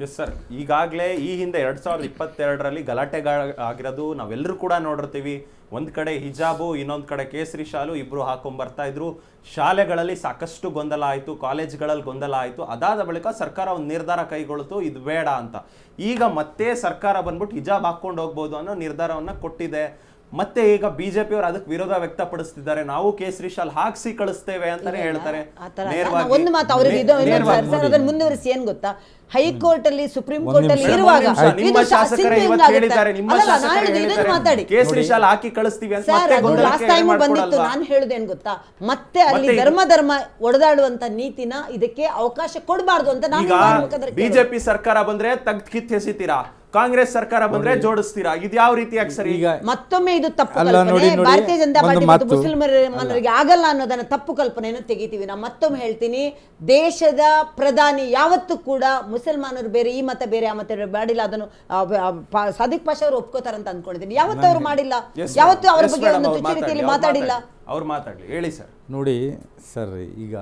Yes sir, ಈಗಾಗಲೇ ಈ ಹಿಂದೆ 2022ರಲ್ಲಿ ಗಲಾಟೆಗಳಾಗಿರೋದು ನಾವೆಲ್ಲರೂ ಕೂಡ ನೋಡಿರ್ತೀವಿ. ಒಂದು ಕಡೆ ಹಿಜಾಬು, ಇನ್ನೊಂದು ಕಡೆ ಕೇಸರಿ ಶಾಲು ಇಬ್ರು ಹಾಕೊಂಡ್ ಬರ್ತಾ ಇದ್ರು. ಶಾಲೆಗಳಲ್ಲಿ ಸಾಕಷ್ಟು ಗೊಂದಲ ಆಯಿತು, ಕಾಲೇಜ್ಗಳಲ್ಲಿ ಗೊಂದಲ ಆಯಿತು. ಅದಾದ ಬಳಿಕ ಸರ್ಕಾರ ಒಂದು ನಿರ್ಧಾರ ಕೈಗೊಳ್ತು, ಇದು ಬೇಡ ಅಂತ. ಈಗ ಮತ್ತೆ ಸರ್ಕಾರ ಬಂದ್ಬಿಟ್ಟು ಹಿಜಾಬ್ ಹಾಕೊಂಡು ಹೋಗ್ಬೋದು ಅನ್ನೋ ನಿರ್ಧಾರವನ್ನ ಕೊಟ್ಟಿದೆ. ಮತ್ತೆ ಈಗ ಬಿಜೆಪಿ ಅವರು ಅದಕ್ಕೆ ವಿರೋಧ ವ್ಯಕ್ತಪಡಿಸ್ತಿದ್ದಾರೆ. ನಾವು ಕೇಸರಿ ಶಾಲ್ ಹಾಕ್ಸಿ ಕಳಿಸ್ತೇವೆ ಅಂತಾನೆ ಹೇಳ್ತಾರೆ. ಒಂದು ಮಾತು ಅವರಿಗೆ ಅದನ್ನು ಮುಂದುವರಿಸಿ ಏನ್ ಗೊತ್ತಾ, ಹೈಕೋರ್ಟ್ ಅಲ್ಲಿ ಸುಪ್ರೀಂ ಕೋರ್ಟ್ ಅಲ್ಲಿ ಇರುವಾಗ ಮಾತಾಡಿ ಕೇಸರಿ ಶಾಲ್ ಹಾಕಿ ಕಳಿಸ್ತೀವಿ ಅಂತ ಲಾಸ್ಟ್ ಟೈಮ್ ಬಂದಿತ್ತು. ನಾನು ಹೇಳುದೇನ್ ಗೊತ್ತಾ, ಮತ್ತೆ ಅಲ್ಲಿ ಧರ್ಮ ಒಡೆದಾಡುವಂತ ನೀತಿನ ಇದಕ್ಕೆ ಅವಕಾಶ ಕೊಡಬಾರ್ದು ಅಂತ ನಾನು. ಬಿಜೆಪಿ ಸರ್ಕಾರ ಬಂದ್ರೆ ತೆಗ್ದು ಕಿತ್ತು ಎಸಿತೀರಾ, ಕಾಂಗ್ರೆಸ್ ಸರ್ಕಾರ ಬಂದ್ರೆ ಜೋಡಿಸ್ತೀರಾ? ಇದು ಯಾವ ರೀತಿಯಾಗಿ ಸರಿ? ಮತ್ತೊಮ್ಮೆ ಇದು ತಪ್ಪು ಕಲ್ಪನೆ. ಭಾರತೀಯ ಜನತಾ ಪಾರ್ಟಿ ಮತ್ತು ಮುಸಲ್ಮಾನರಿಗೆ ಆಗಲ್ಲ ಅನ್ನೋದನ್ನ ತಪ್ಪು ಕಲ್ಪನೆಯನ್ನು ತೆಗಿತೀವಿ. ನಾನು ಮತ್ತೊಮ್ಮೆ ಹೇಳ್ತೀನಿ, ದೇಶದ ಪ್ರಧಾನಿ ಯಾವತ್ತೂ ಕೂಡ ಮುಸಲ್ಮಾನರು ಬೇರೆ, ಈ ಮತ ಬೇರೆ, ಆ ಮತ ಬೇಡಿಲ್ಲ, ಅದನ್ನು ಸಾದಿಕ್ ಪಾಷಾ ಅವರು ಒಪ್ಕೋತಾರಂತ ಅನ್ಕೊಂಡಿದ್ದೀನಿ. ಯಾವತ್ತೂ ಅವರು ಮಾಡಿಲ್ಲ, ಯಾವತ್ತೂ ಅವರ ಬಗ್ಗೆ ಒಂದು ತುಚ್ಛ ರೀತಿಯಲ್ಲಿ ಮಾತಾಡಿಲ್ಲ. ಅವ್ರು ಮಾತಾಡ್ಲಿ, ಹೇಳಿ ಸರ್. ನೋಡಿ ಸರ್, ಈಗ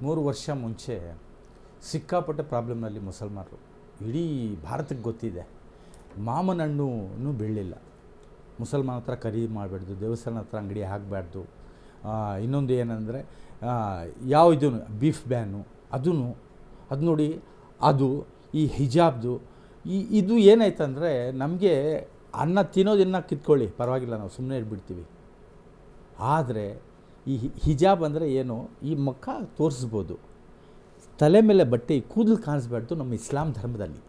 3 ವರ್ಷ ಮುಂಚೆ ಸಿಕ್ಕಾಪಟ್ಟೆ ಪ್ರಾಬ್ಲಮ್ನಲ್ಲಿ ಮುಸಲ್ಮಾನರು, ಇಡೀ ಭಾರತಕ್ಕೆ ಗೊತ್ತಿದೆ. ಮಾಮನ ಹಣ್ಣು ಬೀಳಲಿಲ್ಲ. ಮುಸಲ್ಮಾನ ಹತ್ರ ಖರೀದಿ ಮಾಡಬಾರ್ದು, ದೇವಸ್ಥಾನ ಹತ್ರ ಅಂಗಡಿ ಹಾಕಬಾರ್ದು. ಇನ್ನೊಂದು ಏನಂದರೆ ಇದು ಬೀಫ್ ಬ್ಯಾನು, ಅದು ನೋಡಿ, ಅದು ಈ ಹಿಜಾಬ್ದು ಇದು ಏನಾಯ್ತಂದರೆ, ನಮಗೆ ಅನ್ನ ತಿನ್ನೋದನ್ನ ಕಿತ್ಕೊಳ್ಳಿ ಪರವಾಗಿಲ್ಲ, ನಾವು ಸುಮ್ಮನೆ ಇಟ್ಬಿಡ್ತೀವಿ. ಆದರೆ ಈ ಹಿಜಾಬ್ ಅಂದರೆ ಏನು, ಈ ಮುಖ ತೋರಿಸ್ಬೋದು, ತಲೆ ಮೇಲೆ ಬಟ್ಟೆ, ಕೂದಲು ಕಾಣಿಸ್ಬಾರ್ದು ನಮ್ಮ ಇಸ್ಲಾಂ ಧರ್ಮದಲ್ಲಿ,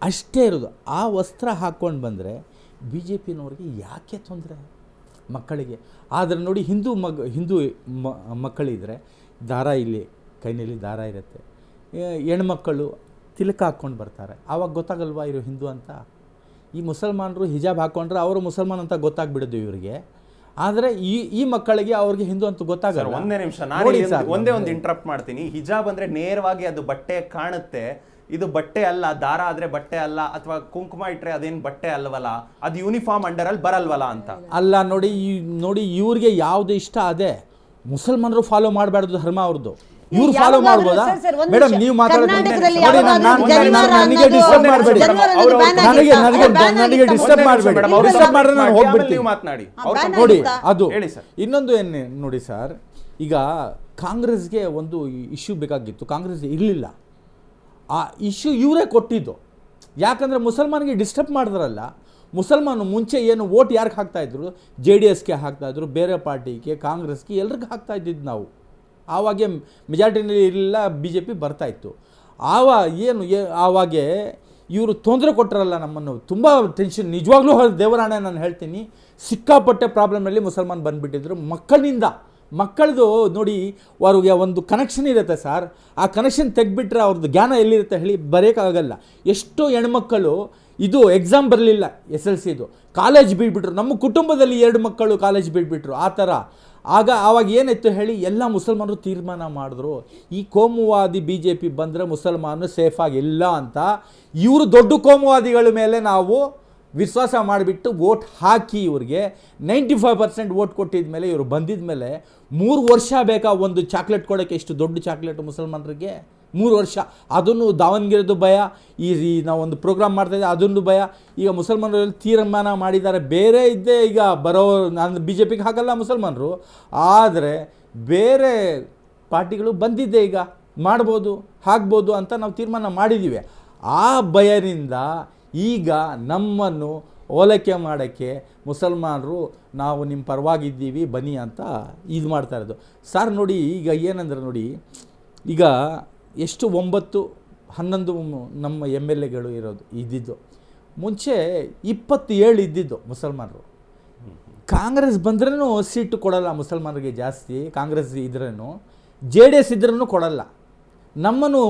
ಅಷ್ಟೇ ಇರೋದು. ಆ ವಸ್ತ್ರ ಹಾಕ್ಕೊಂಡು ಬಂದರೆ ಬಿ ಜೆ ಪಿನವ್ರಿಗೆ ಯಾಕೆ ತೊಂದರೆ ಮಕ್ಕಳಿಗೆ? ಆದರೆ ನೋಡಿ, ಹಿಂದೂ ಮಕ್ಕಳಿದ್ರೆ ದಾರ, ಇಲ್ಲಿ ಕೈನಲ್ಲಿ ದಾರ ಇರುತ್ತೆ, ಹೆಣ್ಮಕ್ಕಳು ತಿಲಕ ಹಾಕ್ಕೊಂಡು ಬರ್ತಾರೆ. ಆವಾಗ ಗೊತ್ತಾಗಲ್ವಾ ಇವರು ಹಿಂದೂ ಅಂತ? ಈ ಮುಸಲ್ಮಾನರು ಹಿಜಾಬ್ ಹಾಕ್ಕೊಂಡ್ರೆ ಅವರು ಮುಸಲ್ಮಾನ್ ಅಂತ ಗೊತ್ತಾಗ್ಬಿಡೋದು ಇವರಿಗೆ. ಆದರೆ ಈ ಮಕ್ಕಳಿಗೆ ಅವ್ರಿಗೆ ಹಿಂದೂ ಅಂತ ಗೊತ್ತಾಗಲ್ಲ. ಒಂದೇ ನಿಮಿಷ, ಒಂದೇ ಒಂದು ಇಂಟರಪ್ಟ್ ಮಾಡ್ತೀನಿ. ಹಿಜಾಬ್ ಅಂದ್ರೆ ನೇರವಾಗಿ ಅದು ಬಟ್ಟೆ ಕಾಣುತ್ತೆ, ಇದು ಬಟ್ಟೆ ಅಲ್ಲ. ದಾರ ಆದ್ರೆ ಬಟ್ಟೆ ಅಲ್ಲ, ಅಥವಾ ಕುಂಕುಮ ಇಟ್ರೆ ಅದೇನು ಬಟ್ಟೆ ಅಲ್ವಲ್ಲ, ಅದು ಯೂನಿಫಾರ್ಮ್ ಅಂಡರ್ ಅಲ್ಲಿ ಬರಲ್ವಲ್ಲ ಅಂತ. ಅಲ್ಲ ನೋಡಿ ಇವ್ರಿಗೆ ಯಾವ್ದು ಇಷ್ಟ ಅದೇ ಮುಸಲ್ಮಾನರು ಫಾಲೋ ಮಾಡಬಾರ್ದು ಧರ್ಮ ಅವ್ರದ್ದು. ಇವ್ರು ಫಾಲೋ ಮಾಡ್ಬೋದಾ? ಮೇಡಮ್, ನೀವು ಮಾತಾಡೋದು ನನಗೆ ಡಿಸ್ಟರ್ಬ್ ಮಾಡಬೇಡಿ, ನನಗೆ ಡಿಸ್ಟರ್ಬ್ ಮಾಡಬೇಡಿ, ಡಿಸ್ಟರ್ಬ್ ಮಾಡಿದ್ರೆ ನಾನು ಹೋಗ್ಬಿಡ್ತೀನಿ. ಮಾತನಾಡಿ ನೋಡಿ, ಅದು ಇನ್ನೊಂದು ಏನು ನೋಡಿ ಸರ್, ಈಗ ಕಾಂಗ್ರೆಸ್ಗೆ ಒಂದು ಇಶ್ಯೂ ಬೇಕಾಗಿತ್ತು, ಕಾಂಗ್ರೆಸ್ ಇರಲಿಲ್ಲ. ಆ ಇಶ್ಯೂ ಇವರೇ ಕೊಟ್ಟಿದ್ದು. ಯಾಕಂದರೆ ಮುಸಲ್ಮಾನಿಗೆ ಡಿಸ್ಟರ್ಬ್ ಮಾಡಿದ್ರಲ್ಲ. ಮುಸಲ್ಮಾನು ಮುಂಚೆ ಏನು ವೋಟ್ ಯಾರಿಗೆ ಹಾಕ್ತಾಯಿದ್ರು? JDSಗೆ ಹಾಕ್ತಾಯಿದ್ರು, ಬೇರೆ ಪಾರ್ಟಿಗೆ, ಕಾಂಗ್ರೆಸ್ಗೆ, ಎಲ್ರಿಗೂ ಹಾಕ್ತಾಯಿದ್ದು ನಾವು. ಆವಾಗೆ ಮೆಜಾರಿಟಿನಲ್ಲಿ ಇರಲಿಲ್ಲ, BJP ಬರ್ತಾಯಿತ್ತು. ಆವಾಗೆ ಇವರು ತೊಂದರೆ ಕೊಟ್ಟರಲ್ಲ ನಮ್ಮನ್ನು, ತುಂಬ ಟೆನ್ಷನ್. ನಿಜವಾಗ್ಲೂ ದೇವರಾಣೆ ನಾನು ಹೇಳ್ತೀನಿ, ಸಿಕ್ಕಾಪಟ್ಟೆ ಪ್ರಾಬ್ಲಮ್ನಲ್ಲಿ ಮುಸಲ್ಮಾನ್ ಬಂದುಬಿಟ್ಟಿದ್ರು. ಮಕ್ಕಳದು ನೋಡಿ, ಅವ್ರಿಗೆ ಒಂದು ಕನೆಕ್ಷನ್ ಇರುತ್ತೆ ಸರ್. ಆ ಕನೆಕ್ಷನ್ ತೆಗ್ಬಿಟ್ರೆ ಅವ್ರದ್ದು ಜ್ಞಾನ ಎಲ್ಲಿರುತ್ತೆ ಹೇಳಿ? ಬರೆಯೋಕ್ಕಾಗಲ್ಲ. ಎಷ್ಟೋ ಹೆಣ್ಮಕ್ಕಳು ಇದು ಎಕ್ಸಾಮ್ ಬರಲಿಲ್ಲ, SLCದು, ಕಾಲೇಜ್ ಬಿಟ್ಬಿಟ್ರು. ನಮ್ಮ ಕುಟುಂಬದಲ್ಲಿ 2 ಮಕ್ಕಳು ಕಾಲೇಜ್ ಬಿಟ್ಬಿಟ್ರು. ಆ ಥರ ಆವಾಗ ಏನಾಯ್ತು ಹೇಳಿ? ಎಲ್ಲ ಮುಸಲ್ಮಾನರು ತೀರ್ಮಾನ ಮಾಡಿದ್ರು, ಈ ಕೋಮುವಾದಿ BJP ಬಂದರೆ ಮುಸಲ್ಮಾನರು ಸೇಫಾಗಿಲ್ಲ ಅಂತ. ಇವರು ದೊಡ್ಡ ಕೋಮುವಾದಿಗಳ ಮೇಲೆ ನಾವು ವಿಶ್ವಾಸ ಮಾಡಿಬಿಟ್ಟು ವೋಟ್ ಹಾಕಿ ಇವ್ರಿಗೆ 95% ವೋಟ್ ಕೊಟ್ಟಿದ ಮೇಲೆ, ಇವರು ಬಂದಿದ ಮೇಲೆ 3 ವರ್ಷ ಬೇಕಾ ಒಂದು ಚಾಕ್ಲೇಟ್ ಕೊಡೋಕ್ಕೆ? ಎಷ್ಟು ದೊಡ್ಡ ಚಾಕ್ಲೇಟು ಮುಸಲ್ಮಾನರಿಗೆ? 3 ವರ್ಷ. ಅದನ್ನು ದಾವಣಗೆರೆದು ಭಯ, ನಾವೊಂದು ಪ್ರೋಗ್ರಾಮ್ ಮಾಡ್ತಾಯಿದ್ದೆ ಅದೊಂದು ಭಯ. ಈಗ ಮುಸಲ್ಮಾನರಲ್ಲಿ ತೀರ್ಮಾನ ಮಾಡಿದ್ದಾರೆ, ಬೇರೆ ಇದ್ದೇ ಈಗ ನಾನು BJPಗೆ ಹಾಕಲ್ಲ ಮುಸಲ್ಮಾನರು, ಆದರೆ ಬೇರೆ ಪಾರ್ಟಿಗಳು ಬಂದಿದ್ದೆ, ಈಗ ಮಾಡ್ಬೋದು, ಹಾಕ್ಬೋದು ಅಂತ ನಾವು ತೀರ್ಮಾನ ಮಾಡಿದ್ದೀವಿ. ಆ ಭಯದಿಂದ ಈಗ ನಮ್ಮನ್ನು ಓಲೈಕೆ ಮಾಡೋಕ್ಕೆ ಮುಸಲ್ಮಾನರು ನಾವು ನಿಮ್ಮ ಪರವಾಗಿದ್ದೀವಿ ಬನ್ನಿ ಅಂತ ಇದು ಮಾಡ್ತಾ ಇರೋದು ಸರ್. ನೋಡಿ, ಈಗ ಏನಂದ್ರೆ ನೋಡಿ, ಈಗ ಎಷ್ಟು 9-11 ನಮ್ಮ MLAಗಳು ಇದ್ದಿದ್ದು. ಮುಂಚೆ 27 ಇದ್ದಿದ್ದು ಮುಸಲ್ಮಾನರು. ಕಾಂಗ್ರೆಸ್ ಬಂದ್ರೂ ಸೀಟು ಕೊಡಲ್ಲ ಮುಸಲ್ಮಾನರಿಗೆ ಜಾಸ್ತಿ. ಕಾಂಗ್ರೆಸ್ ಇದ್ರೂ, JDS ಇದ್ರೂ ಕೊಡಲ್ಲ. ನಮ್ಮನ್ನು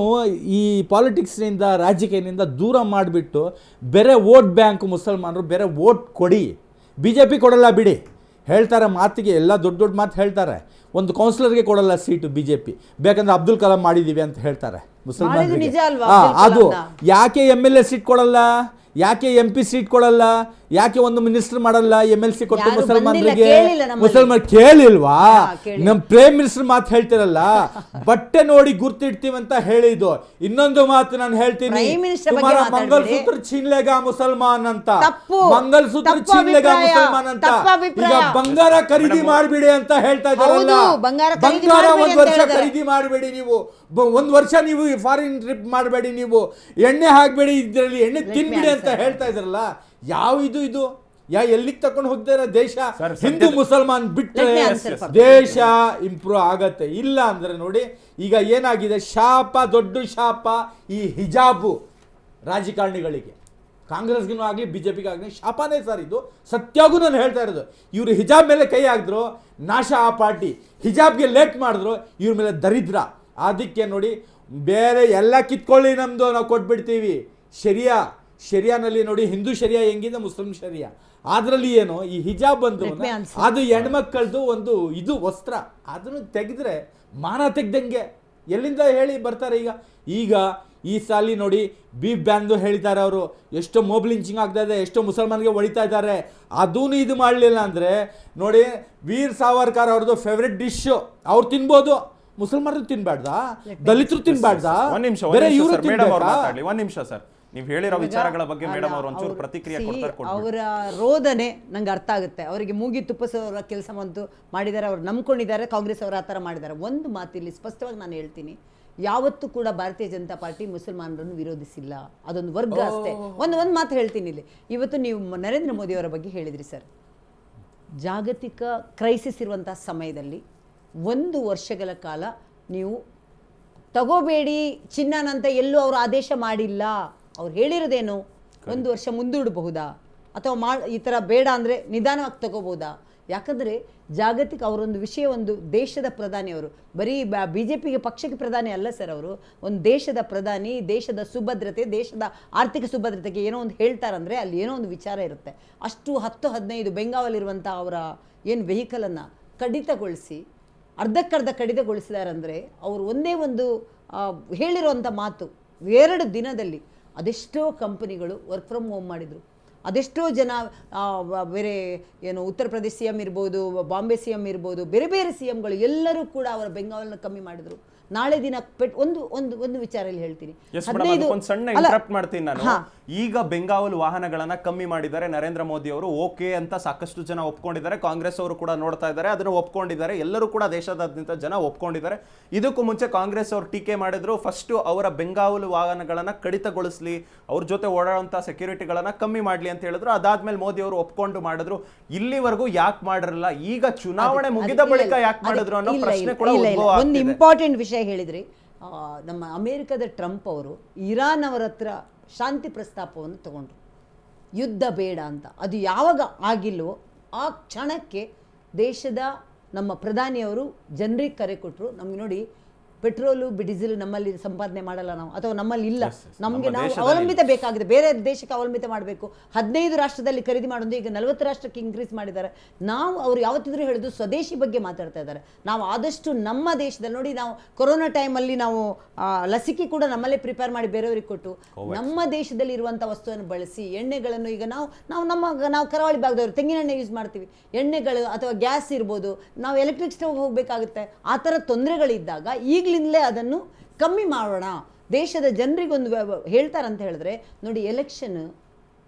ಈ ಪಾಲಿಟಿಕ್ಸ್ನಿಂದ, ರಾಜಕೀಯದಿಂದ ದೂರ ಮಾಡಿಬಿಟ್ಟು ಬೇರೆ ವೋಟ್ ಬ್ಯಾಂಕ್ ಮುಸಲ್ಮಾನರು ಬೇರೆ ವೋಟ್ ಕೊಡಿ. BJP ಕೊಡಲ್ಲ ಬಿಡಿ, ಹೇಳ್ತಾರೆ ಮಾತಿಗೆ, ಎಲ್ಲ ದೊಡ್ಡ ಮಾತು ಹೇಳ್ತಾರೆ. ಒಂದು ಕೌನ್ಸಿಲರ್ಗೆ ಕೊಡಲ್ಲ ಸೀಟು BJP, ಬೇಕಂದ್ರೆ ಅಬ್ದುಲ್ ಕಲಾಂ ಮಾಡಿದ್ದೀವಿ ಅಂತ ಹೇಳ್ತಾರೆ ಮುಸಲ್ಮಾನರಿಗೆ. ಅದು ಯಾಕೆ MLA ಸೀಟ್ ಕೊಡಲ್ಲ, ಯಾಕೆ MP ಸೀಟ್ ಕೊಡಲ್ಲ? ಯಾಕೆ ಒಂದು ಮಿನಿಸ್ಟರ್ ಮಾಡಲ್ಲ MLC ಕೊಟ್ಟು ಯಾರು ಮುಸಲ್ಮಾನರಿಗೆ? ಕೇಳಿಲ್ಲ ನಮ್ಮಲ್ಲಿ. ಮುಸಲ್ಮಾನ್ ಕೇಳಿಲ್ವಾ? ಕೇಳಿಲ್ಲ. ನಮ್ ಪ್ರೈಮ್ ಮಿನಿಸ್ಟರ್ ಮಾತು ಹೇಳ್ತಿರಲ್ಲ, ಬಟ್ಟೆ ನೋಡಿ ಗುರ್ತಿಡ್ತೀವಿ ಅಂತ ಹೇಳಿದ್ದು. ಇನ್ನೊಂದು ಮಾತು ನಾನು ಹೇಳ್ತೀನಿ, ಪ್ರೈಮ್ ಮಿನಿಸ್ಟರ್ ಬಗ್ಗೆ ತುಮಾರ ಮಾತಾಡ್ಬೇಡಿ. ಮಂಗಲ್ಸೂತ್ರ ಚೀನ್ಲೆಗ ಮುಸಲ್ಮಾನ್ ಅಂತ, ತಪ್ಪು. ಮಂಗಲ್ಸೂತ್ರ ತಪ್ಪು ಚೀನ್ಲೆಗ ಅಭಿಪ್ರಾಯ. ಮುಸಲ್ಮಾನ್ ಅಂತ. ತಪ್ಪು ಅಭಿಪ್ರಾಯ. ಈಗ ಬಂಗಾರ ಖರೀದಿ ಮಾಡಬೇಡಿ ಅಂತ ಹೇಳ್ತಾ ಇದ್ದಾರಲ್ಲ, ಹೌದು, ಬಂಗಾರ ಖರೀದಿ ಬಂಗಾರ ಮಾಡ್ಬೇಡಿ ಒಂದ್ ಅಂತ ವರ್ಷ ಹೇಳಿದ್ದಾರೆ. ಖರೀದಿ ಮಾಡಬೇಡಿ ನೀವು, ಒಂದ್ ವರ್ಷ ನೀವು ಫಾರಿನ್ ಟ್ರಿಪ್ ಮಾಡಬೇಡಿ, ನೀವು ಎಣ್ಣೆ ಹಾಕ್ಬೇಡಿ, ಇದರಲ್ಲಿ ಎಣ್ಣೆ ತಿನ್ಬಿಡಿ ಅಂತ ಹೇಳ್ತಾ ಇದ್ರಲ್ಲ. ಯಾವ ಇದು ಎಲ್ಲಿಗೆ ತಕೊಂಡು ಹೋಗ್ತಾರ ದೇಶ? ಹಿಂದೂ ಮುಸಲ್ಮಾನ್ ಬಿಟ್ಟರೆ Let me answer for ದೇಶ ಇಂಪ್ರೂವ್ ಆಗತ್ತೆ. ಇಲ್ಲ ಅಂದ್ರೆ ನೋಡಿ ಈಗ ಏನಾಗಿದೆ, ಶಾಪ, ದೊಡ್ಡ ಶಾಪ ಈ ಹಿಜಾಬು ರಾಜಕಾರಣಿಗಳಿಗೆ, ಕಾಂಗ್ರೆಸ್ಗೂ ಆಗಲಿ ಬಿಜೆಪಿಗೆ ಆಗಲಿ ಶಾಪನೇ ಸರ್ ಇದು. ಸತ್ಯಾಗೂ ನಾನು ಹೇಳ್ತಾ ಇರೋದು, ಇವರು ಹಿಜಾಬ್ ಮೇಲೆ ಕೈ ಹಾಕಿದ್ರು ನಾಶ ಆ ಪಾರ್ಟಿ, ಹಿಜಾಬ್ಗೆ ಲೇಟ್ ಮಾಡಿದ್ರು ಇವ್ರ ಮೇಲೆ ದರಿದ್ರ. ಅದಕ್ಕೆ ನೋಡಿ ಬೇರೆ ಎಲ್ಲ ಕಿತ್ಕೊಳ್ಳಿ, ನಮ್ದು ನಾವು ಕೊಟ್ಬಿಡ್ತೀವಿ. ಶರಿಯಾನಲ್ಲಿ ನೋಡಿ ಹಿಂದೂ ಶರಿಯಾ ಹೆಂಗಿದೆ, ಮುಸ್ಲಿಂ ಶರಿಯಾ, ಅದರಲ್ಲಿ ಏನು ಈ ಹಿಜಾಬ್ ಬಂದು ಅದು ಹೆಣ್ಮಕ್ಕಳದು ಒಂದು ಇದು ವಸ್ತ್ರ, ಅದನ್ನು ತೆಗೆದ್ರೆ ಮಾನ ತೆಗ್ದಂಗೆ ಎಲ್ಲಿಂದ ಹೇಳಿ ಬರ್ತಾರೆ. ಈಗ ಈ ಸಾಲಿ ನೋಡಿ ಬೀಫ್ ಬ್ಯಾನ್ದು ಹೇಳ್ತಾರೆ ಅವರು, ಎಷ್ಟೋ ಮೊಬ್ ಲಿಂಚಿಂಗ್ ಆಗ್ತಾ ಇದೆ, ಎಷ್ಟೋ ಮುಸಲ್ಮಾನ್ಗೆ ಹೊಡಿತಾ ಇದ್ದಾರೆ. ಅದೂ ಇದು ಮಾಡಲಿಲ್ಲ ಅಂದರೆ ನೋಡಿ ವೀರ್ ಸಾವರ್ಕರ್ ಅವ್ರದ್ದು ಫೇವ್ರೆಟ್ ಡಿಶ್ ಅವ್ರು ತಿನ್ಬೋದು, ಮುಸಲ್ಮಾನರು ತಿನ್ಬಾರ್ದಾ? ದಲಿತರು ತಿನ್ಬಾರ್ದಾ? ಬೇರೆ ಇವರು ತಿನ್ಬೇಕಾ? ಒಂದ್ ನಿಮಿಷ ಸರ್, ನೀವು ಹೇಳಿರೋ ವಿಚಾರಗಳ ಬಗ್ಗೆ ಮೇಡಮ್ ಅವರು ಒಂಚೂರು ಪ್ರತಿಕ್ರಿಯೆ ಕೊಡ್ತಾರೆ. ಅವರ ರೋದನೆ ನಂಗೆ ಅರ್ಥ ಆಗುತ್ತೆ. ಅವರಿಗೆ ಮೂಗಿ ತುಪ್ಪಸೋರ ಕೆಲಸ ಮಾಡಿದ್ದಾರೆ, ಅವ್ರು ನಂಬ್ಕೊಂಡಿದ್ದಾರೆ, ಕಾಂಗ್ರೆಸ್ ಅವರು ಆ ಥರ ಮಾಡಿದ್ದಾರೆ. ಒಂದು ಮಾತಿಲ್ಲಿ ಸ್ಪಷ್ಟವಾಗಿ ನಾನು ಹೇಳ್ತೀನಿ, ಯಾವತ್ತೂ ಕೂಡ ಭಾರತೀಯ ಜನತಾ ಪಾರ್ಟಿ ಮುಸಲ್ಮಾನರನ್ನು ವಿರೋಧಿಸಿಲ್ಲ, ಅದೊಂದು ವರ್ಗ ಅಷ್ಟೇ. ಒಂದು ಮಾತು ಹೇಳ್ತೀನಿ ಇಲ್ಲಿ. ಇವತ್ತು ನೀವು ನರೇಂದ್ರ ಮೋದಿ ಅವರ ಬಗ್ಗೆ ಹೇಳಿದ್ರಿ ಸರ್, ಜಾಗತಿಕ ಕ್ರೈಸಿಸ್ ಇರುವಂಥ ಸಮಯದಲ್ಲಿ 1 ವರ್ಷಗಳ ಕಾಲ ನೀವು ತಗೋಬೇಡಿ ಚಿನ್ನನಂತ ಎಲ್ಲೂ ಅವರು ಆದೇಶ ಮಾಡಿಲ್ಲ. ಅವ್ರು ಹೇಳಿರೋದೇನು, 1 ವರ್ಷ ಮುಂದೂಡಬಹುದಾ ಅಥವಾ ಈ ಥರ ಬೇಡ ಅಂದರೆ ನಿಧಾನವಾಗಿ ತಗೋಬಹುದಾ? ಯಾಕಂದರೆ ಜಾಗತಿಕ ಅವರೊಂದು ವಿಷಯ, ಒಂದು ದೇಶದ ಪ್ರಧಾನಿ ಅವರು, ಬರೀ BJPಗೆ ಪಕ್ಷಕ್ಕೆ ಪ್ರಧಾನಿ ಅಲ್ಲ ಸರ್, ಅವರು ಒಂದು ದೇಶದ ಪ್ರಧಾನಿ, ದೇಶದ ಸುಭದ್ರತೆ, ದೇಶದ ಆರ್ಥಿಕ ಸುಭದ್ರತೆಗೆ ಏನೋ ಒಂದು ಹೇಳ್ತಾರಂದರೆ ಅಲ್ಲಿ ಏನೋ ಒಂದು ವಿಚಾರ ಇರುತ್ತೆ. ಅಷ್ಟು 10-15 ಬೆಂಗಾವಲಿರುವಂಥ ಅವರ ಏನು ವೆಹಿಕಲನ್ನು ಕಡಿತಗೊಳಿಸಿ ಅರ್ಧಕ್ಕರ್ಧ ಕಡಿತಗೊಳಿಸಿದಾರಂದರೆ ಅವರು ಒಂದೇ ಒಂದು ಹೇಳಿರುವಂಥ ಮಾತು, 2 ದಿನದಲ್ಲಿ ಅದೆಷ್ಟೋ ಕಂಪನಿಗಳು ವರ್ಕ್ ಫ್ರಮ್ ಹೋಮ್ ಮಾಡಿದರು. ಅದೆಷ್ಟೋ ಜನ ಬೇರೆ ಏನು ಉತ್ತರ ಪ್ರದೇಶ CM ಇರ್ಬೋದು, ಬಾಂಬೆ CM ಇರ್ಬೋದು, ಬೇರೆ ಬೇರೆ CMಗಳು ಎಲ್ಲರೂ ಕೂಡ ಅವರ ಬೆಂಗಾವಲನ್ನು ಕಮ್ಮಿ ಮಾಡಿದರು. ನಾಳೆ ದಿನ ಒಂದು ವಿಚಾರದಲ್ಲಿ ಹೇಳ್ತೀನಿ, ಸಣ್ಣ ಇಂಟರಪ್ಟ್ ಮಾಡ್ತೀನಿ ನಾನು. ಈಗ ಬೆಂಗಾವಲು ವಾಹನಗಳನ್ನ ಕಮ್ಮಿ ಮಾಡಿದ್ದಾರೆ ನರೇಂದ್ರ ಮೋದಿ ಅವರು, ಓಕೆ ಅಂತ ಸಾಕಷ್ಟು ಜನ ಒಪ್ಕೊಂಡಿದ್ದಾರೆ. ಕಾಂಗ್ರೆಸ್ ಅವರು ಕೂಡ ನೋಡ್ತಾ ಇದ್ದಾರೆ, ಅದನ್ನು ಒಪ್ಕೊಂಡಿದ್ದಾರೆ. ಎಲ್ಲರೂ ಕೂಡ ದೇಶದಾದ್ಯಂತ ಜನ ಒಪ್ಕೊಂಡಿದ್ದಾರೆ. ಇದಕ್ಕೂ ಮುಂಚೆ ಕಾಂಗ್ರೆಸ್ ಅವರು ಟೀಕೆ ಮಾಡಿದ್ರು, ಫಸ್ಟ್ ಅವರ ಬೆಂಗಾವಲು ವಾಹನಗಳನ್ನ ಕಡಿತಗೊಳಿಸ್ಲಿ, ಅವ್ರ ಜೊತೆ ಓಡಾಡುವಂತ ಸೆಕ್ಯೂರಿಟಿಗಳನ್ನ ಕಮ್ಮಿ ಮಾಡ್ಲಿ ಅಂತ ಹೇಳಿದ್ರು. ಅದಾದ್ಮೇಲೆ ಮೋದಿ ಅವರು ಒಪ್ಕೊಂಡು ಮಾಡಿದ್ರು. ಇಲ್ಲಿವರೆಗೂ ಯಾಕೆ ಮಾಡಿರಲ್ಲ, ಈಗ ಚುನಾವಣೆ ಮುಗಿದ ಬಳಿಕ ಯಾಕೆ ಮಾಡಿದ್ರು ಅನ್ನೋ ಪ್ರಶ್ನೆ ಕೂಡ ಉದ್ಭವ ಆಗ್ತಿದೆ. ಒಂದು ಇಂಪಾರ್ಟೆಂಟ್ ವಿಷಯ ಹೇಳಿದ್ರಿ, ನಮ್ಮ ಅಮೆರಿಕದ ಟ್ರಂಪ್ ಅವರು ಇರಾನ್ ಅವರ ಹತ್ರ ಶಾಂತಿ ಪ್ರಸ್ತಾಪವನ್ನು ತಗೊಂಡ್ರು, ಯುದ್ಧ ಬೇಡ ಅಂತ. ಅದು ಯಾವಾಗ ಆಗಿಲ್ವೋ ಆ ಕ್ಷಣಕ್ಕೆ ದೇಶದ ನಮ್ಮ ಪ್ರಧಾನಿಯವರು ಜನರಿಗೆ ಕರೆ ಕೊಟ್ಟರು, ನಮ್ಗೆ ನೋಡಿ ಪೆಟ್ರೋಲು ಡೀಸೆಲ್ ನಮ್ಮಲ್ಲಿ ಸಂಪಾದನೆ ಮಾಡಲ್ಲ ನಾವು, ಅಥವಾ ನಮ್ಮಲ್ಲಿ ಇಲ್ಲ, ನಮಗೆ ನಾವು ಅವಲಂಬಿತ ಬೇಕಾಗಿದೆ, ಬೇರೆ ದೇಶಕ್ಕೆ ಅವಲಂಬಿತ ಮಾಡಬೇಕು. 15 ರಾಷ್ಟ್ರದಲ್ಲಿ ಖರೀದಿ ಮಾಡೋದು ಈಗ 40 ರಾಷ್ಟ್ರಕ್ಕೆ ಇನ್ಕ್ರೀಸ್ ಮಾಡಿದ್ದಾರೆ. ನಾವು ಅವ್ರು ಯಾವತ್ತಿದ್ರೂ ಹೇಳಿದ್ರು ಸ್ವದೇಶಿ ಬಗ್ಗೆ ಮಾತಾಡ್ತಾ ಇದ್ದಾರೆ. ನಾವು ಆದಷ್ಟು ನಮ್ಮ ದೇಶದಲ್ಲಿ ನೋಡಿ, ನಾವು ಕೊರೋನಾ ಟೈಮಲ್ಲಿ ನಾವು ಲಸಿಕೆ ಕೂಡ ನಮ್ಮಲ್ಲೇ ಪ್ರಿಪೇರ್ ಮಾಡಿ ಬೇರೆಯವರಿಗೆ ಕೊಟ್ಟು ನಮ್ಮ ದೇಶದಲ್ಲಿ ಇರುವಂಥ ವಸ್ತುವನ್ನು ಬಳಸಿ ಎಣ್ಣೆಗಳನ್ನು ಈಗ ನಾವು ಕರಾವಳಿ ಭಾಗದವರು ತೆಂಗಿನ ಎಣ್ಣೆ ಯೂಸ್ ಮಾಡ್ತೀವಿ, ಎಣ್ಣೆಗಳು ಅಥವಾ ಗ್ಯಾಸ್ ಇರ್ಬೋದು, ನಾವು ಎಲೆಕ್ಟ್ರಿಕ್ ಸ್ಟವ್ ಹೋಗಬೇಕಾಗುತ್ತೆ. ಆ ಥರ ತೊಂದರೆಗಳಿದ್ದಾಗ ಈಗಲಿಂದಲೇ ಅದನ್ನು ಕಮ್ಮಿ ಮಾಡೋಣ. ದೇಶದ ಜನರಿಗೊಂದು ಹೇಳ್ತಾರಂತ ಹೇಳಿದ್ರೆ ನೋಡಿ, ಎಲೆಕ್ಷನ್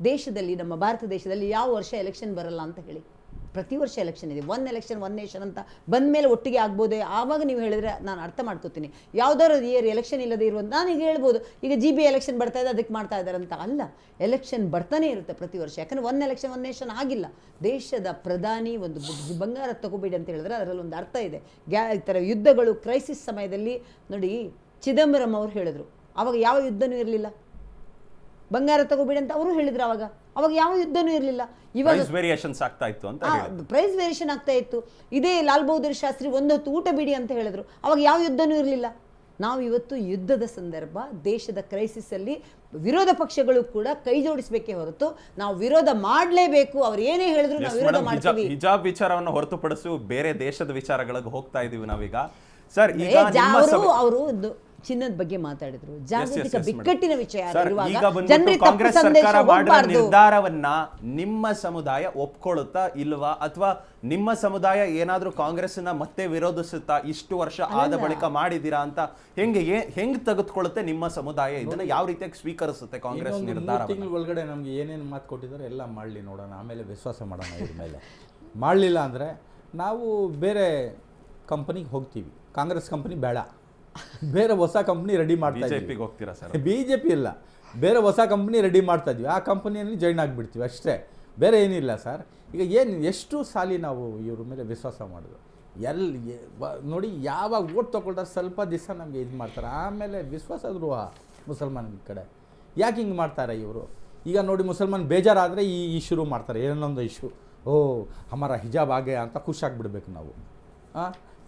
ದೇಶದಲ್ಲಿ, ನಮ್ಮ ಭಾರತ ದೇಶದಲ್ಲಿ ಯಾವ ವರ್ಷ ಎಲೆಕ್ಷನ್ ಬರಲ್ಲ ಅಂತ ಹೇಳಿ, ಪ್ರತಿ ವರ್ಷ ಎಲೆಕ್ಷನ್ ಇದೆ. 1 ಎಲೆಕ್ಷನ್ 1 ನೇಷನ್ ಅಂತ ಬಂದ ಮೇಲೆ ಒಟ್ಟಿಗೆ ಆಗ್ಬೋದೇ, ಆವಾಗ ನೀವು ಹೇಳಿದ್ರೆ ನಾನು ಅರ್ಥ ಮಾಡ್ಕೋತೀನಿ. ಯಾವ್ದಾದ್ರು ಇಯರ್ ಎಲೆಕ್ಷನ್ ಇಲ್ಲದೆ ಇರುವಂಥ, ನಾನೀಗ ಹೇಳ್ಬೋದು ಈಗ GB ಎಲೆಕ್ಷನ್ ಬರ್ತಾ ಇದೆ ಅದಕ್ಕೆ ಮಾಡ್ತಾ ಇದ್ದಾರೆ ಅಂತ ಅಲ್ಲ, ಎಲೆಕ್ಷನ್ ಬರ್ತಾನೆ ಇರುತ್ತೆ ಪ್ರತಿ ವರ್ಷ. ಯಾಕಂದರೆ 1 ಎಲೆಕ್ಷನ್ 1 ನೇಷನ್ ಆಗಿಲ್ಲ. ದೇಶದ ಪ್ರಧಾನಿ ಒಂದು ಬಂಗಾರ ತಗೋಬೇಡಿ ಅಂತ ಹೇಳಿದ್ರೆ ಅದರಲ್ಲಿ ಒಂದು ಅರ್ಥ ಇದೆ. ಈ ಥರ ಯುದ್ಧಗಳು ಕ್ರೈಸಿಸ್ ಸಮಯದಲ್ಲಿ ನೋಡಿ, ಚಿದಂಬರಂ ಅವರು ಹೇಳಿದ್ರು, ಆವಾಗ ಯಾವ ಯುದ್ಧನೂ ಇರಲಿಲ್ಲ. ಬಂಗಾರ ತಗೋಬೇಡಿ ಅಂತ ಅವರು ಹೇಳಿದ್ರು, ಅವಾಗ ಯಾವ ಯುದ್ಧನೂ ಇರಲಿಲ್ಲ. ಇವಾಗ ಪ್ರೈಸ್ ವೇರಿಯೇಷನ್ ಆಗ್ತಾ ಇತ್ತು. ಇದೇ ಲಾಲ್ ಬಹದ್ದೂರ್ ಶಾಸ್ತ್ರಿ ಒಂದು ಹೊತ್ತು ಊಟ ಬಿಡಿ ಅಂತ ಹೇಳಿದ್ರು, ಅವಾಗ ಯಾವ ಯುದ್ಧನೂ ಇರಲಿಲ್ಲ. ನಾವು ಇವತ್ತು ಯುದ್ಧದ ಸಂದರ್ಭ, ದೇಶದ ಕ್ರೈಸಿಸ್ ಅಲ್ಲಿ ವಿರೋಧ ಪಕ್ಷಗಳು ಕೂಡ ಕೈ ಜೋಡಿಸಬೇಕೇ ಹೊರತು ನಾವು ವಿರೋಧ ಮಾಡಲೇಬೇಕು, ಅವ್ರು ಏನೇ ಹೇಳಿದ್ರು ನಾವು ವಿರೋಧ ಮಾಡ್ತೀವಿ. ಹಿಜಾಬ್ ವಿಚಾರವನ್ನು ಹೊರತುಪಡಿಸಿ ಬೇರೆ ದೇಶದ ವಿಚಾರಗಳಿಗೆ ಹೋಗ್ತಾ ಇದೀವಿ ನಾವೀಗ. ಸರ್, ಅವರು ಚಿನ್ನದ ಬಗ್ಗೆ ಮಾತಾಡಿದ್ರು, yes, ಜಾಗತಿಕ madam. ಬಿಕ್ಕಟ್ಟಿನ ವಿಷಯ ಸರ್, ಇರುವಾಗ ಈಗ ಬಂದ್ಬಿಟ್ಟು ಜನರಿಗೆ ತಪ್ಪು ಕಾಂಗ್ರೆಸ್ ಸಂದೇಶ ಸರ್ಕಾರ ಮಾಡಿದ ಹೋಗ್ಬಾರ್ದು. ನಿರ್ಧಾರವನ್ನ ನಿಮ್ಮ ಸಮುದಾಯ ಒಪ್ಕೊಳ್ಳುತ್ತಾ ಇಲ್ವಾ, ಅಥವಾ ನಿಮ್ಮ ಸಮುದಾಯ ಏನಾದ್ರೂ ಕಾಂಗ್ರೆಸ್ನ ಮತ್ತೆ ವಿರೋಧಿಸುತ್ತಾ ಇಷ್ಟು ವರ್ಷ ಆದ ಬಳಿಕ ಮಾಡಿದೀರಾ ಅಂತ ಹೆಂಗ್ ತೆಗೆದುಕೊಳ್ಳುತ್ತೆ ನಿಮ್ಮ ಸಮುದಾಯ, ಇದನ್ನ ಯಾವ ರೀತಿಯಾಗಿ ಸ್ವೀಕರಿಸುತ್ತೆ ಕಾಂಗ್ರೆಸ್ ನಿರ್ಧಾರ? ತಿಂಗಳ ಒಳಗಡೆ ನಮ್ಗೆ ಏನೇನು ಮಾತು ಕೊಟ್ಟಿದ್ದಾರೆ ಎಲ್ಲ ಮಾಡಲಿ ನೋಡೋಣ, ಆಮೇಲೆ ವಿಶ್ವಾಸ ಮಾಡೋಣ ಇದ್ರ ಮೇಲೆ. ಮಾಡಲಿಲ್ಲ ಅಂದರೆ ನಾವು ಬೇರೆ ಕಂಪನಿಗೆ ಹೋಗ್ತೀವಿ. ಕಾಂಗ್ರೆಸ್ ಕಂಪನಿ ಬೇಡ, ಬೇರೆ ಹೊಸ ಕಂಪ್ನಿ ರೆಡಿ ಮಾಡ್ತಾ ಇದ್ದೀವಿ. ಬಿಜೆಪಿಗೆ ಹೋಗ್ತೀರಾ ಸರ್? BJP ಇಲ್ಲ, ಬೇರೆ ಹೊಸ ಕಂಪ್ನಿ ರೆಡಿ ಮಾಡ್ತಾ ಇದ್ವಿ. ಆ ಕಂಪನಿಯಲ್ಲಿ ಜಾಯ್ನ್ ಆಗಿಬಿಡ್ತೀವಿ ಅಷ್ಟೇ, ಬೇರೆ ಏನಿಲ್ಲ ಸರ್. ಈಗ ಎಷ್ಟು ಸಾಲಿ ನಾವು ಇವ್ರ ಮೇಲೆ ವಿಶ್ವಾಸ ಮಾಡೋದು? ನೋಡಿ, ಯಾವಾಗ ಓಟ್ ತೊಗೊಳ್ತಾರೆ ಸ್ವಲ್ಪ ದಿವಸ ನಮಗೆ ಇದು ಮಾಡ್ತಾರೆ, ಆಮೇಲೆ ವಿಶ್ವಾಸ ದ್ರೋಹ ಮುಸಲ್ಮಾನ ಕಡೆ. ಯಾಕೆ ಹಿಂಗೆ ಮಾಡ್ತಾರೆ ಇವರು? ಈಗ ನೋಡಿ, ಮುಸಲ್ಮಾನ್ ಬೇಜಾರಾದರೆ ಈ ಶುರು ಮಾಡ್ತಾರೆ ಏನೊಂದು ಇಶ್ಯೂ, ಓ ಹಮಾರ ಹಿಜಾಬ್ ಆಗೆ ಅಂತ ಖುಷಿಯಾಗ್ಬಿಡ್ಬೇಕು ನಾವು.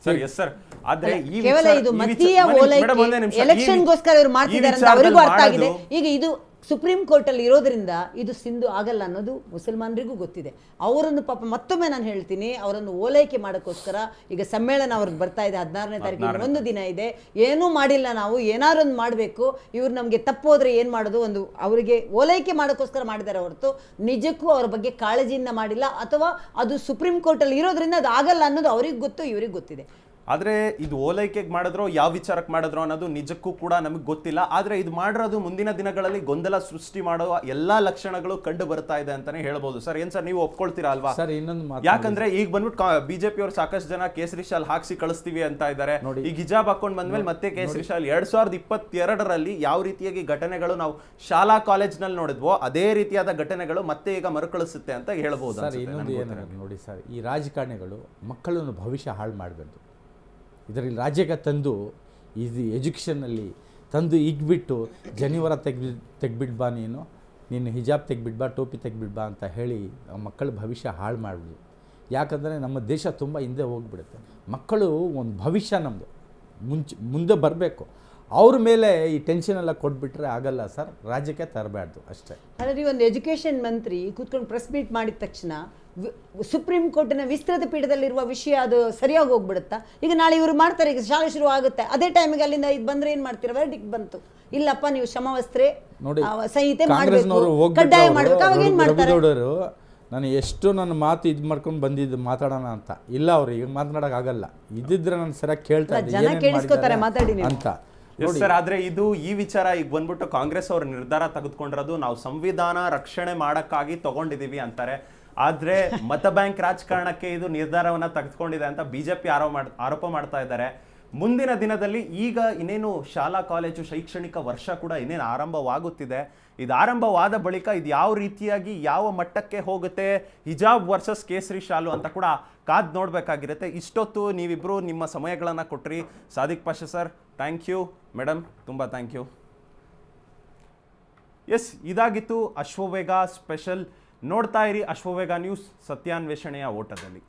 Sir, yes sir. ಆದ್ರೆ ಕೇವಲ ಇದು ಮತೀಯ ಓಲೈಕೆ ಎಲೆಕ್ಷನ್ಗೋಸ್ಕರ ಇವರು ಮಾಡ್ತಿದ್ದಾರೆ ಅಂತ ಅವರಿಗೂ ಅರ್ಥ ಆಗಿದೆ. ಈಗ ಇದು ಸುಪ್ರೀಂ ಕೋರ್ಟ್ ಅಲ್ಲಿ ಇರೋದ್ರಿಂದ ಇದು ಸಿಂಧು ಆಗಲ್ಲ ಅನ್ನೋದು ಮುಸಲ್ಮಾನರಿಗೂ ಗೊತ್ತಿದೆ. ಅವರನ್ನು ಪಾಪ ಮತ್ತೊಮ್ಮೆ ನಾನು ಹೇಳ್ತೀನಿ, ಅವರನ್ನು ಓಲೈಕೆ ಮಾಡೋಕ್ಕೋಸ್ಕರ ಈಗ ಸಮ್ಮೇಳನ ಅವ್ರಿಗೆ ಬರ್ತಾ ಇದೆ 16ನೇ ತಾರೀಕಿಗೆ, ಒಂದು ದಿನ ಇದೆ. ಏನೂ ಮಾಡಿಲ್ಲ, ನಾವು ಏನಾದ್ರು ಒಂದು ಮಾಡಬೇಕು, ಇವ್ರು ನಮಗೆ ತಪ್ಪು ಹೋದ್ರೆ ಏನು ಮಾಡೋದು, ಒಂದು ಅವರಿಗೆ ಓಲೈಕೆ ಮಾಡೋಕ್ಕೋಸ್ಕರ ಮಾಡಿದ್ದಾರೆ ಹೊರತು ನಿಜಕ್ಕೂ ಅವ್ರ ಬಗ್ಗೆ ಕಾಳಜಿಯಿಂದ ಮಾಡಿಲ್ಲ. ಅಥವಾ ಅದು ಸುಪ್ರೀಂ ಕೋರ್ಟ್ ಅಲ್ಲಿ ಇರೋದ್ರಿಂದ ಅದು ಆಗಲ್ಲ ಅನ್ನೋದು ಅವ್ರಿಗೆ ಗೊತ್ತು, ಇವ್ರಿಗೆ ಗೊತ್ತಿದೆ. ಆದ್ರೆ ಇದು ಓಲೈಕೆಗೆ ಮಾಡಿದ್ರೋ ಯಾವ ವಿಚಾರಕ್ಕೆ ಮಾಡಿದ್ರೋ ಅನ್ನೋದು ನಿಜಕ್ಕೂ ಕೂಡ ನಮಗೆ ಗೊತ್ತಿಲ್ಲ. ಆದ್ರೆ ಇದು ಮಾಡಿರೋದು ಮುಂದಿನ ದಿನಗಳಲ್ಲಿ ಗೊಂದಲ ಸೃಷ್ಟಿ ಮಾಡುವ ಎಲ್ಲಾ ಲಕ್ಷಣಗಳು ಕಂಡು ಬರ್ತಾ ಇದೆ ಅಂತಾನೆ ಹೇಳ್ಬೋದು. ಸರ್, ಏನ್ ಸರ್, ನೀವು ಒಪ್ಕೊಳ್ತೀರಾ ಅಲ್ವಾ? ಸರ್, ಇನ್ನೊಂದು ಯಾಕಂದ್ರೆ ಈಗ ಬಂದ್ಬಿಟ್ಟು ಬಿಜೆಪಿ ಅವರು ಸಾಕಷ್ಟು ಜನ ಕೇಸರಿ ಶಾಲ್ ಹಾಕ್ಸಿ ಕಳಿಸ್ತೀವಿ ಅಂತ ಇದ್ದಾರೆ. ಈಗ ಹಿಜಾಬ್ ಹಾಕೊಂಡ್ ಬಂದ್ಮೇಲೆ ಮತ್ತೆ ಕೇಸರಿ ಶಾಲ್ 2022ರಲ್ಲಿ ಯಾವ ರೀತಿಯಾಗಿ ಘಟನೆಗಳು ನಾವು ಶಾಲಾ ಕಾಲೇಜ್ ನಲ್ಲಿ ನೋಡಿದ್ವೋ ಅದೇ ರೀತಿಯಾದ ಘಟನೆಗಳು ಮತ್ತೆ ಈಗ ಮರುಕಳಿಸುತ್ತೆ ಅಂತ ಹೇಳ್ಬೋದು. ಸರ್, ಇನ್ನೊಂದು ಏನಾದ್ರು ನೋಡಿ ಸರ್, ಈ ರಾಜಕಾರಣಿಗಳು ಮಕ್ಕಳನ್ನು ಭವಿಷ್ಯ ಹಾಳು ಮಾಡಬಾರ್ದು. ಇದರಲ್ಲಿ ರಾಜ್ಯಕ್ಕೆ ತಂದು ಇದು ಎಜುಕೇಷನ್ನಲ್ಲಿ ತಂದು ಇಗ್ಬಿಟ್ಟು ಜನಿವಾರ ತೆಗ್ಬಿಡ್ಬಾ, ನೀನು ಹಿಜಾಬ್ ತೆಗ್ಬಿಡ್ಬಾ, ಟೋಪಿ ತೆಗ್ಬಿಡ್ಬಾ ಅಂತ ಹೇಳಿ ಆ ಮಕ್ಕಳ ಭವಿಷ್ಯ ಹಾಳು ಮಾಡ್ಬೋದು. ಯಾಕಂದರೆ ನಮ್ಮ ದೇಶ ತುಂಬ ಹಿಂದೆ ಹೋಗಿಬಿಡುತ್ತೆ. ಮಕ್ಕಳು ಒಂದು ಭವಿಷ್ಯ ನಮ್ಮದು ಮುಂದೆ ಬರಬೇಕು. ಅವ್ರ ಮೇಲೆ ಈ ಟೆನ್ಷನ್ ಎಲ್ಲ ಕೊಟ್ಬಿಟ್ರೆ ಆಗಲ್ಲ ಸರ್, ರಾಜ್ಯಕ್ಕೆ ತರಬಾರ್ದು ಅಷ್ಟೇ. ಹಾಗಾದ್ರೆ ಒಂದು ಎಜುಕೇಷನ್ ಮಂತ್ರಿ ಕೂತ್ಕೊಂಡು ಪ್ರೆಸ್ ಮೀಟ್ ಮಾಡಿದ ತಕ್ಷಣ ಸುಪ್ರೀಂ ಕೋರ್ಟಿನ ವಿಸ್ತೃತ ಪೀಠದಲ್ಲಿರುವ ವಿಷಯ ಅದು ಸರಿಯಾಗಿ ಹೋಗ್ಬಿಡುತ್ತಾ? ಈಗ ನಾಳೆ ಇವರು ಮಾಡ್ತಾರೆ, ಈಗ ಶಾಲೆ ಶುರು ಆಗುತ್ತೆ, ಅದೇ ಟೈಮಿಗೆ ಅಲ್ಲಿಂದ ಇದು ಬಂದ್ರೆ ಏನು ಮಾಡ್ತೀರ? ವರ್ಡಿಕ್ಟ್ ಬಂತು, ಇಲ್ಲಪ್ಪ ನೀವು ಸಮವಸ್ತ್ರೆ ನೋಡಿ ಸಂಹಿತೆ ಕಾಂಗ್ರೆಸ್ನವರು ಕಡ್ಡಾಯ ಮಾಡಬೇಕು, ಅವಾಗ ಏನು ಮಾಡ್ತಾರೆ? ನಾನು ಎಷ್ಟು ನನ್ನ ಮಾತು ಇದು ಮಾಡ್ಕೊಂಡು ಬಂದಿದ್ದು ಮಾತಾಡೋಣ ಅಂತ ಇಲ್ಲ, ಅವ್ರು ಈಗ ಮಾತನಾಡೋಕ್ಕಾಗಲ್ಲ. ಇದ್ದಿದ್ರೆ ನಾನು ಸರಿಯಾಗಿ ಕೇಳ್ತಾ ಜನ ಕೇಳಿಸ್ಕೋತಾರೆ ಮಾತಾಡಿ ಅಂತ. ಸರ್, ಆದ್ರೆ ಇದು ಈ ವಿಚಾರ ಈಗ ಬಂದ್ಬಿಟ್ಟು ಕಾಂಗ್ರೆಸ್ ಅವ್ರ ನಿರ್ಧಾರ ತೆಗೆದುಕೊಂಡಿರೋದು ನಾವು ಸಂವಿಧಾನ ರಕ್ಷಣೆ ಮಾಡಕ್ಕಾಗಿ ತಗೊಂಡಿದೀವಿ ಅಂತಾರೆ. ಆದ್ರೆ ಮತ ಬ್ಯಾಂಕ್ ರಾಜಕಾರಣಕ್ಕೆ ಇದು ನಿರ್ಧಾರವನ್ನ ತೆಗೆದುಕೊಂಡಿದೆ ಅಂತ ಬಿಜೆಪಿ ಆರೋಪ ಮಾಡ್ತಾ ಇದ್ದಾರೆ. ಮುಂದಿನ ದಿನದಲ್ಲಿ ಈಗ ಇನ್ನೇನು ಶಾಲಾ ಕಾಲೇಜು ಶೈಕ್ಷಣಿಕ ವರ್ಷ ಕೂಡ ಇನ್ನೇನು ಆರಂಭವಾಗುತ್ತಿದೆ. ಇದು ಆರಂಭವಾದ ಬಳಿಕ ಇದು ಯಾವ ರೀತಿಯಾಗಿ ಯಾವ ಮಟ್ಟಕ್ಕೆ ಹೋಗುತ್ತೆ, ಹಿಜಾಬ್ ವರ್ಸಸ್ ಕೇಸರಿ ಶಾಲು ಅಂತ ಕೂಡ ಕಾದ್ ನೋಡ್ಬೇಕಾಗಿರುತ್ತೆ. ಇಷ್ಟೊತ್ತು ನೀವಿಬ್ರು ನಿಮ್ಮ ಸಮಯಗಳನ್ನ ಕೊಟ್ರಿ. Sadiq Pasha sir, thank you. Madam, ತುಂಬಾ ಥ್ಯಾಂಕ್ ಯು. ಎಸ್, ಇದಾಗಿತ್ತು ಅಶ್ವವೇಗ ಸ್ಪೆಷಲ್. ನೋಡ್ತಾ ಇರಿ ಅಶ್ವವೇಗ ನ್ಯೂಸ್, ಸತ್ಯಾನ್ವೇಷಣೆಯ ಓಟದಲ್ಲಿ.